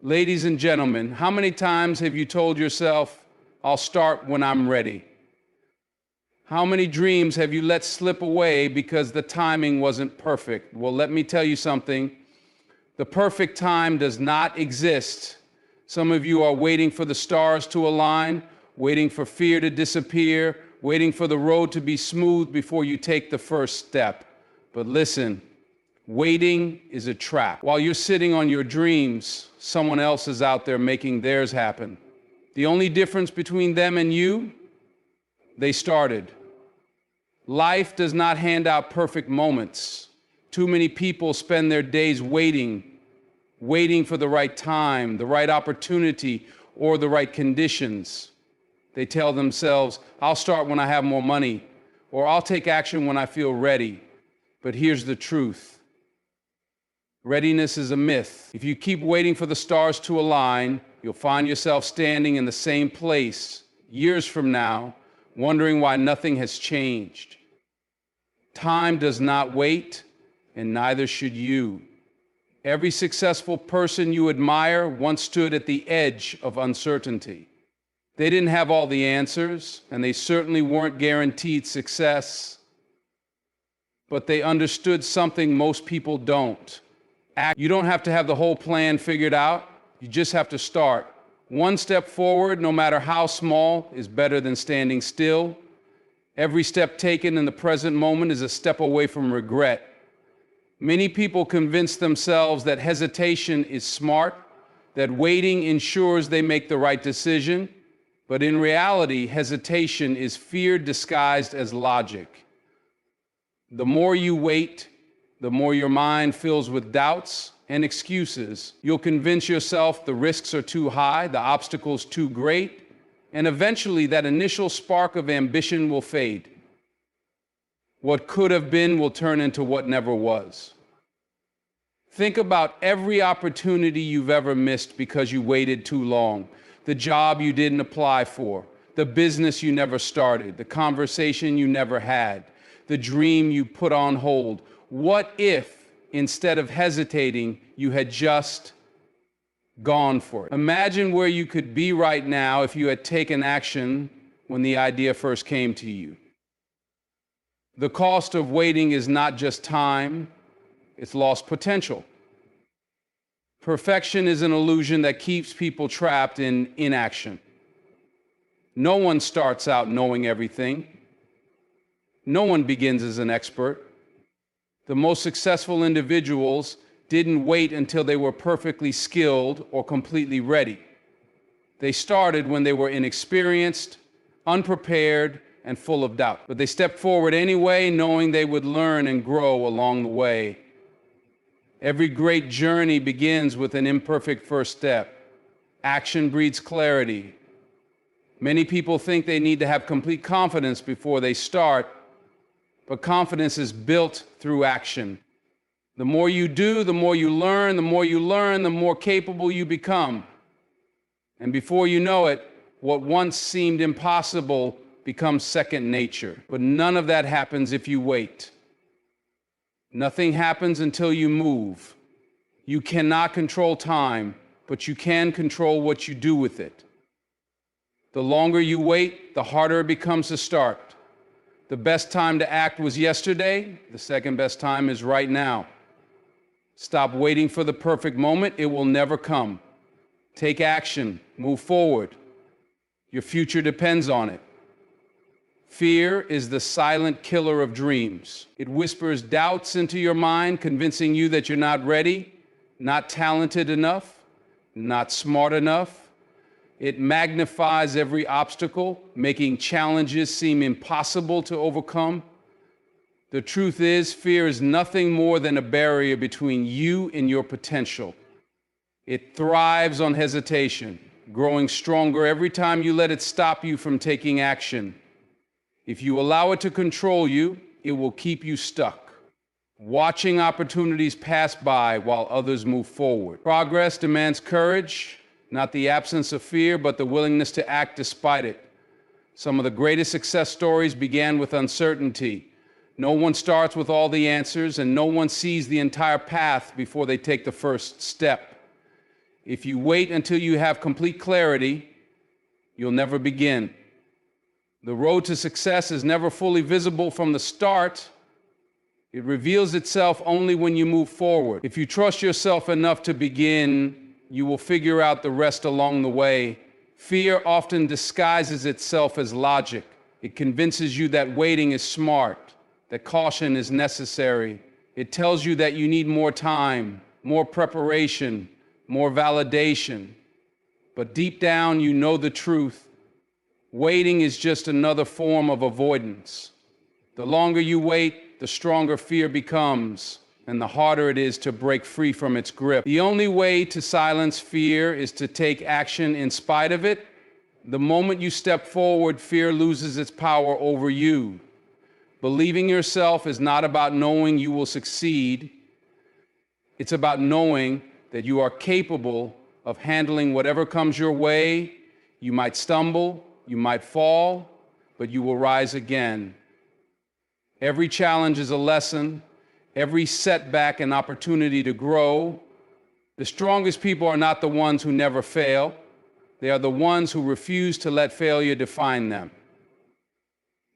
Ladies and gentlemen, how many times have you told yourself, I'll start when I'm ready? How many dreams have you let slip away because the timing wasn't perfect? Well, let me tell you something. The perfect time does not exist. Some of you are waiting for the stars to align, waiting for fear to disappear, waiting for the road to be smooth before you take the first step. But listen, waiting is a trap. While you're sitting on your dreams, someone else is out there making theirs happen. The only difference between them and you, they started. Life does not hand out perfect moments. Too many people spend their days waiting for the right time, the right opportunity, or the right conditions. They tell themselves, I'll start when I have more money, or I'll take action when I feel ready. But here's the truth. Readiness is a myth. If you keep waiting for the stars to align, you'll find yourself standing in the same place years from now, wondering why nothing has changed. Time does not wait, and neither should you. Every successful person you admire once stood at the edge of uncertainty. They didn't have all the answers, and they certainly weren't guaranteed success, but they understood something most people don't. You don't have to have the whole plan figured out. You just have to start. One step forward, no matter how small, is better than standing still. Every step taken in the present moment is a step away from regret. Many people convince themselves that hesitation is smart, that waiting ensures they make the right decision, but in reality, hesitation is fear disguised as logic. The more you wait, the more your mind fills with doubts and excuses. You'll convince yourself the risks are too high, the obstacles too great, and eventually that initial spark of ambition will fade. What could have been will turn into what never was. Think about every opportunity you've ever missed because you waited too long. The job you didn't apply for, the business you never started, the conversation you never had, the dream you put on hold. What if, instead of hesitating, you had just gone for it? Imagine where you could be right now if you had taken action when the idea first came to you. The cost of waiting is not just time, it's lost potential. Perfection is an illusion that keeps people trapped in inaction. No one starts out knowing everything. No one begins as an expert. The most successful individuals didn't wait until they were perfectly skilled or completely ready. They started when they were inexperienced, unprepared, and full of doubt. But they stepped forward anyway, knowing they would learn and grow along the way. Every great journey begins with an imperfect first step. Action breeds clarity. Many people think they need to have complete confidence before they start, but confidence is built through action. The more you do, the more you learn. The more you learn, the more capable you become. And before you know it, what once seemed impossible becomes second nature. But none of that happens if you wait. Nothing happens until you move. You cannot control time, but you can control what you do with it. The longer you wait, the harder it becomes to start. The best time to act was yesterday. The second best time is right now. Stop waiting for the perfect moment. It will never come. Take action. Move forward. Your future depends on it. Fear is the silent killer of dreams. It whispers doubts into your mind, convincing you that you're not ready, not talented enough, not smart enough. It magnifies every obstacle, making challenges seem impossible to overcome. The truth is, fear is nothing more than a barrier between you and your potential. It thrives on hesitation, growing stronger every time you let it stop you from taking action. If you allow it to control you, it will keep you stuck, watching opportunities pass by while others move forward. Progress demands courage, not the absence of fear, but the willingness to act despite it. Some of the greatest success stories began with uncertainty. No one starts with all the answers, and no one sees the entire path before they take the first step. If you wait until you have complete clarity, you'll never begin. The road to success is never fully visible from the start. It reveals itself only when you move forward. If you trust yourself enough to begin, you will figure out the rest along the way. Fear often disguises itself as logic. It convinces you that waiting is smart, that caution is necessary. It tells you that you need more time, more preparation, more validation. But deep down, you know the truth. Waiting is just another form of avoidance. The longer you wait, the stronger fear becomes, and the harder it is to break free from its grip. The only way to silence fear is to take action in spite of it. The moment you step forward, fear loses its power over you. Believing yourself is not about knowing you will succeed. It's about knowing that you are capable of handling whatever comes your way. You might stumble, you might fall, but you will rise again. Every challenge is a lesson, every setback an opportunity to grow. The strongest people are not the ones who never fail. They are the ones who refuse to let failure define them.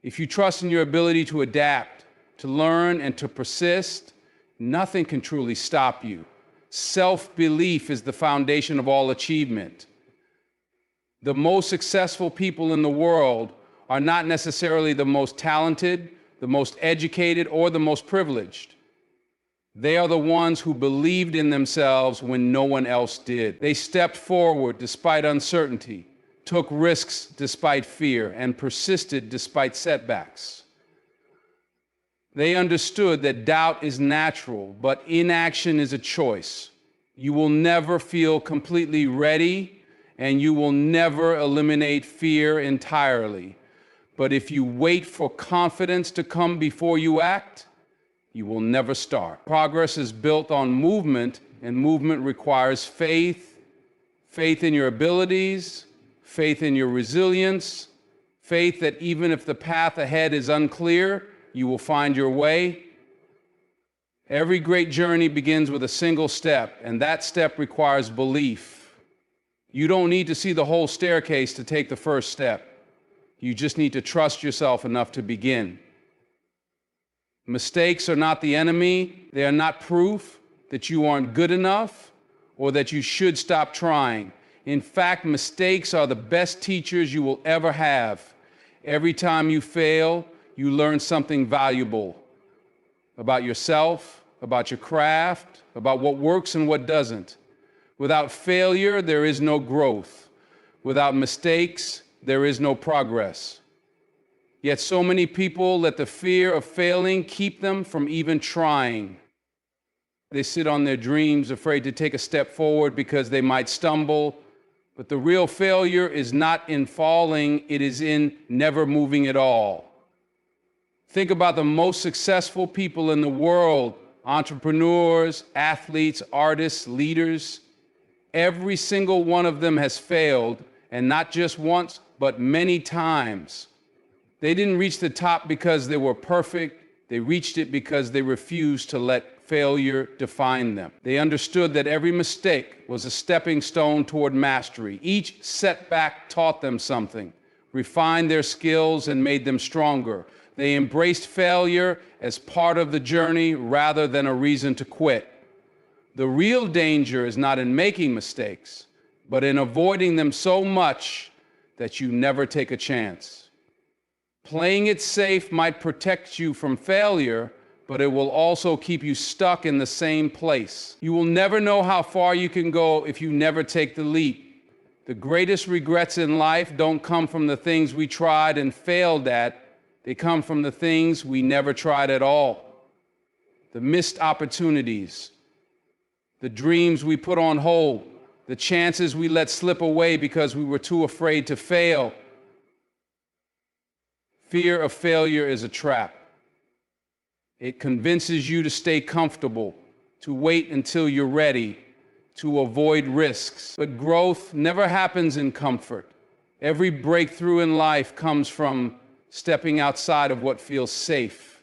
If you trust in your ability to adapt, to learn, and to persist, nothing can truly stop you. Self-belief is the foundation of all achievement. The most successful people in the world are not necessarily the most talented, the most educated, or the most privileged. They are the ones who believed in themselves when no one else did. They stepped forward despite uncertainty, took risks despite fear, and persisted despite setbacks. They understood that doubt is natural, but inaction is a choice. You will never feel completely ready, and you will never eliminate fear entirely. But if you wait for confidence to come before you act, you will never start. Progress is built on movement, and movement requires faith, faith in your abilities, faith in your resilience, faith that even if the path ahead is unclear, you will find your way. Every great journey begins with a single step, and that step requires belief. You don't need to see the whole staircase to take the first step. You just need to trust yourself enough to begin. Mistakes are not the enemy. They are not proof that you aren't good enough or that you should stop trying. In fact, mistakes are the best teachers you will ever have. Every time you fail, you learn something valuable about yourself, about your craft, about what works and what doesn't. Without failure, there is no growth. Without mistakes, there is no progress. Yet so many people let the fear of failing keep them from even trying. They sit on their dreams, afraid to take a step forward because they might stumble. But the real failure is not in falling, it is in never moving at all. Think about the most successful people in the world, entrepreneurs, athletes, artists, leaders. Every single one of them has failed, and not just once, but many times. They didn't reach the top because they were perfect. They reached it because they refused to let failure define them. They understood that every mistake was a stepping stone toward mastery. Each setback taught them something, refined their skills, and made them stronger. They embraced failure as part of the journey rather than a reason to quit. The real danger is not in making mistakes, but in avoiding them so much that you never take a chance. Playing it safe might protect you from failure, but it will also keep you stuck in the same place. You will never know how far you can go if you never take the leap. The greatest regrets in life don't come from the things we tried and failed at. They come from the things we never tried at all. The missed opportunities, the dreams we put on hold, the chances we let slip away because we were too afraid to fail. Fear of failure is a trap. It convinces you to stay comfortable, to wait until you're ready, to avoid risks. But growth never happens in comfort. Every breakthrough in life comes from stepping outside of what feels safe.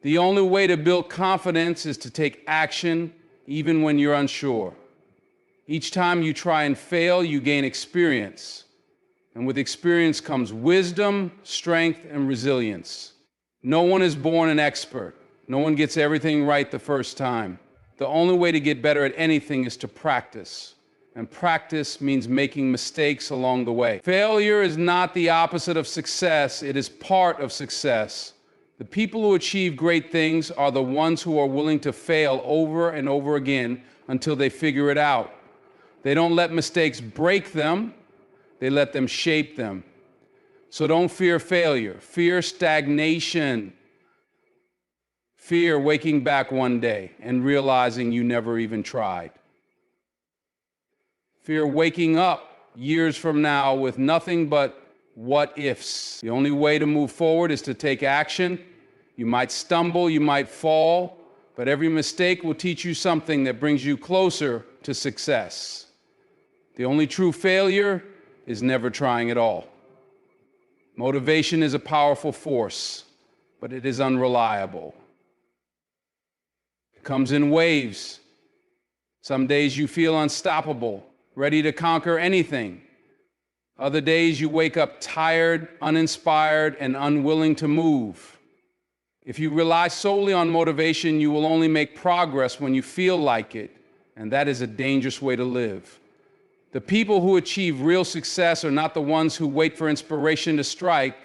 The only way to build confidence is to take action even when you're unsure. Each time you try and fail, you gain experience. And with experience comes wisdom, strength, and resilience. No one is born an expert. No one gets everything right the first time. The only way to get better at anything is to practice. And practice means making mistakes along the way. Failure is not the opposite of success. It is part of success. The people who achieve great things are the ones who are willing to fail over and over again until they figure it out. They don't let mistakes break them. They let them shape them. So don't fear failure. Fear stagnation. Fear waking back one day and realizing you never even tried. Fear waking up years from now with nothing but what ifs. The only way to move forward is to take action. You might stumble, you might fall, but every mistake will teach you something that brings you closer to success. The only true failure is never trying at all. Motivation is a powerful force, but it is unreliable. It comes in waves. Some days you feel unstoppable, ready to conquer anything. Other days you wake up tired, uninspired, and unwilling to move. If you rely solely on motivation, you will only make progress when you feel like it, and that is a dangerous way to live. The people who achieve real success are not the ones who wait for inspiration to strike.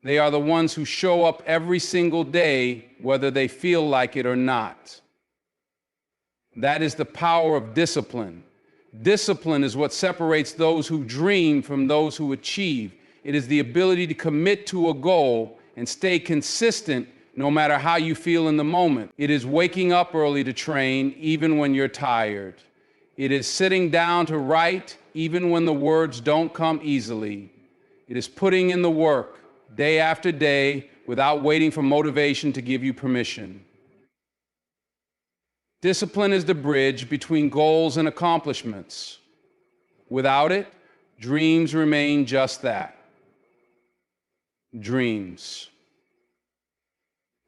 They are the ones who show up every single day, whether they feel like it or not. That is the power of discipline. Discipline is what separates those who dream from those who achieve. It is the ability to commit to a goal and stay consistent no matter how you feel in the moment. It is waking up early to train, even when you're tired. It is sitting down to write, even when the words don't come easily. It is putting in the work, day after day, without waiting for motivation to give you permission. Discipline is the bridge between goals and accomplishments. Without it, dreams remain just that. Dreams.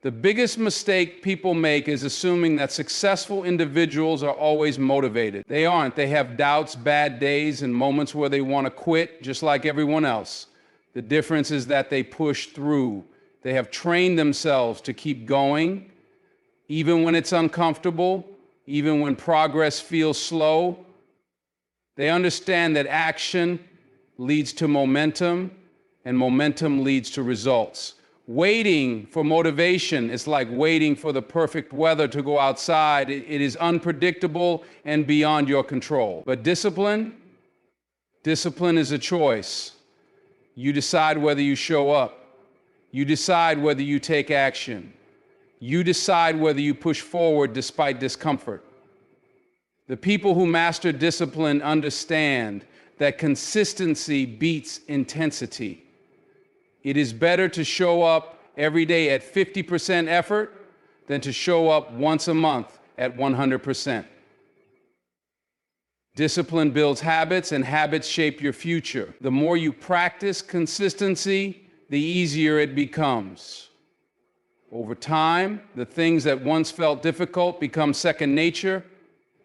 The biggest mistake people make is assuming that successful individuals are always motivated. They aren't. They have doubts, bad days, and moments where they want to quit, just like everyone else. The difference is that they push through. They have trained themselves to keep going, even when it's uncomfortable, even when progress feels slow. They understand that action leads to momentum, and momentum leads to results. Waiting for motivation is like waiting for the perfect weather to go outside. It is unpredictable and beyond your control. But discipline is a choice. You decide whether you show up. You decide whether you take action. You decide whether you push forward despite discomfort. The people who master discipline understand that consistency beats intensity. It is better to show up every day at 50% effort than to show up once a month at 100%. Discipline builds habits, and habits shape your future. The more you practice consistency, the easier it becomes. Over time, the things that once felt difficult become second nature.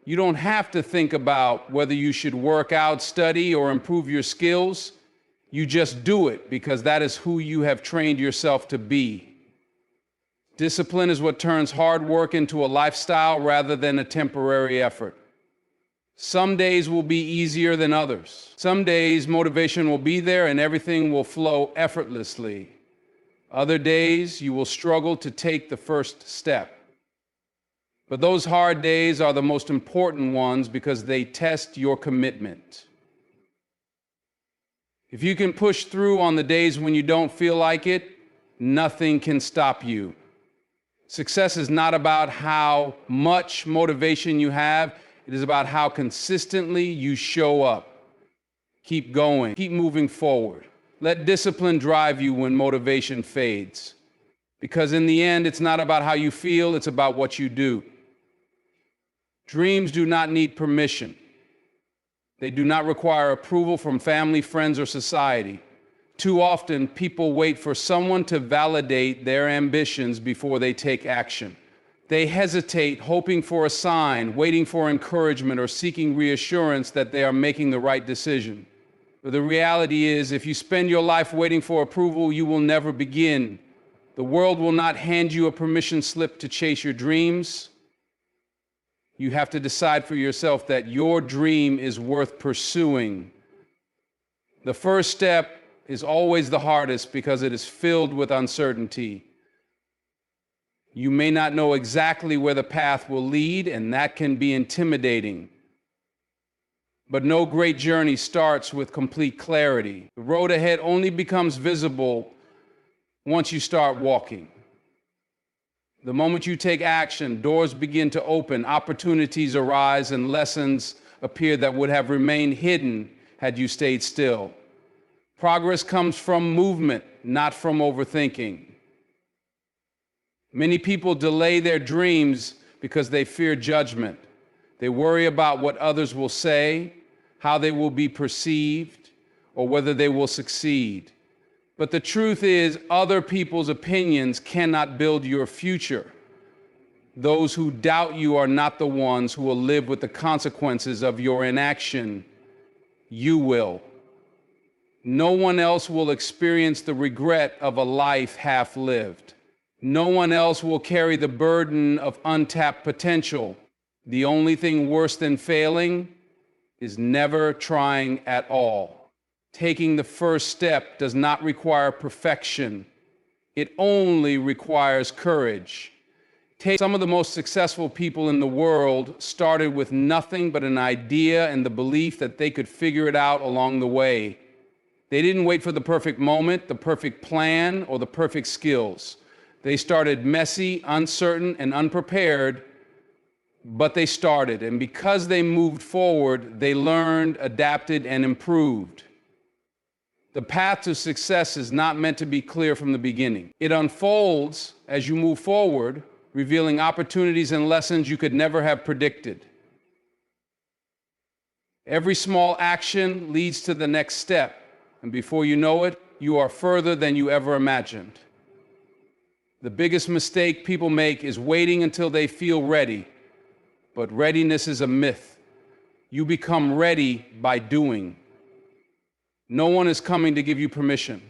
You don't have to think about whether you should work out, study, or improve your skills. You just do it because that is who you have trained yourself to be. Discipline is what turns hard work into a lifestyle rather than a temporary effort. Some days will be easier than others. Some days motivation will be there and everything will flow effortlessly. Other days you will struggle to take the first step. But those hard days are the most important ones because they test your commitment. If you can push through on the days when you don't feel like it, nothing can stop you. Success is not about how much motivation you have. It is about how consistently you show up. Keep going. Keep moving forward. Let discipline drive you when motivation fades. Because in the end, it's not about how you feel, it's about what you do. Dreams do not need permission. They do not require approval from family, friends, or society. Too often, people wait for someone to validate their ambitions before they take action. They hesitate, hoping for a sign, waiting for encouragement, or seeking reassurance that they are making the right decision. But the reality is, if you spend your life waiting for approval, you will never begin. The world will not hand you a permission slip to chase your dreams. You have to decide for yourself that your dream is worth pursuing. The first step is always the hardest because it is filled with uncertainty. You may not know exactly where the path will lead, and that can be intimidating. But no great journey starts with complete clarity. The road ahead only becomes visible once you start walking. The moment you take action, doors begin to open, opportunities arise, and lessons appear that would have remained hidden had you stayed still. Progress comes from movement, not from overthinking. Many people delay their dreams because they fear judgment. They worry about what others will say, how they will be perceived, or whether they will succeed. But the truth is, other people's opinions cannot build your future. Those who doubt you are not the ones who will live with the consequences of your inaction. You will. No one else will experience the regret of a life half lived. No one else will carry the burden of untapped potential. The only thing worse than failing is never trying at all. Taking the first step does not require perfection. It only requires courage. Some of the most successful people in the world started with nothing but an idea and the belief that they could figure it out along the way. They didn't wait for the perfect moment, the perfect plan, or the perfect skills. They started messy, uncertain, and unprepared, but they started. And because they moved forward, they learned, adapted, and improved. The path to success is not meant to be clear from the beginning. It unfolds as you move forward, revealing opportunities and lessons you could never have predicted. Every small action leads to the next step, and before you know it, you are further than you ever imagined. The biggest mistake people make is waiting until they feel ready, but readiness is a myth. You become ready by doing. No one is coming to give you permission.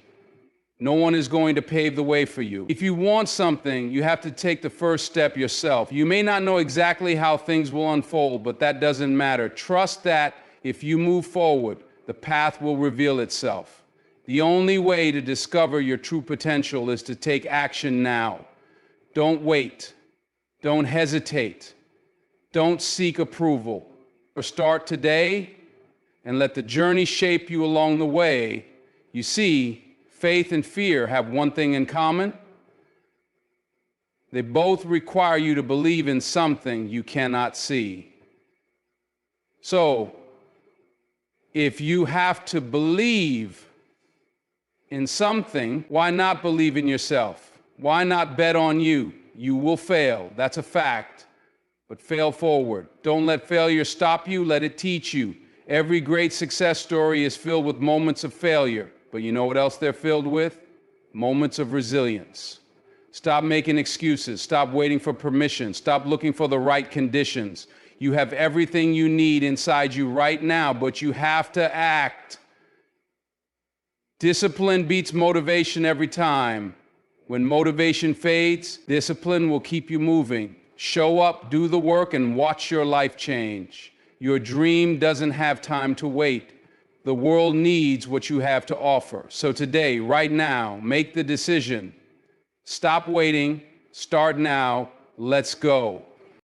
No one is going to pave the way for you. If you want something, you have to take the first step yourself. You may not know exactly how things will unfold, but that doesn't matter. Trust that if you move forward, the path will reveal itself. The only way to discover your true potential is to take action now. Don't wait. Don't hesitate. Don't seek approval. Or start today and let the journey shape you along the way. You see, faith and fear have one thing in common. They both require you to believe in something you cannot see. So, if you have to believe in something, why not believe in yourself? Why not bet on you? You will fail, that's a fact, but fail forward. Don't let failure stop you, let it teach you. Every great success story is filled with moments of failure, but you know what else they're filled with? Moments of resilience. Stop making excuses, stop waiting for permission, stop looking for the right conditions. You have everything you need inside you right now, but you have to act. Discipline beats motivation every time. When motivation fades, discipline will keep you moving. Show up, do the work, and watch your life change. Your dream doesn't have time to wait. The world needs what you have to offer. So today, right now, make the decision. Stop waiting, start now, let's go.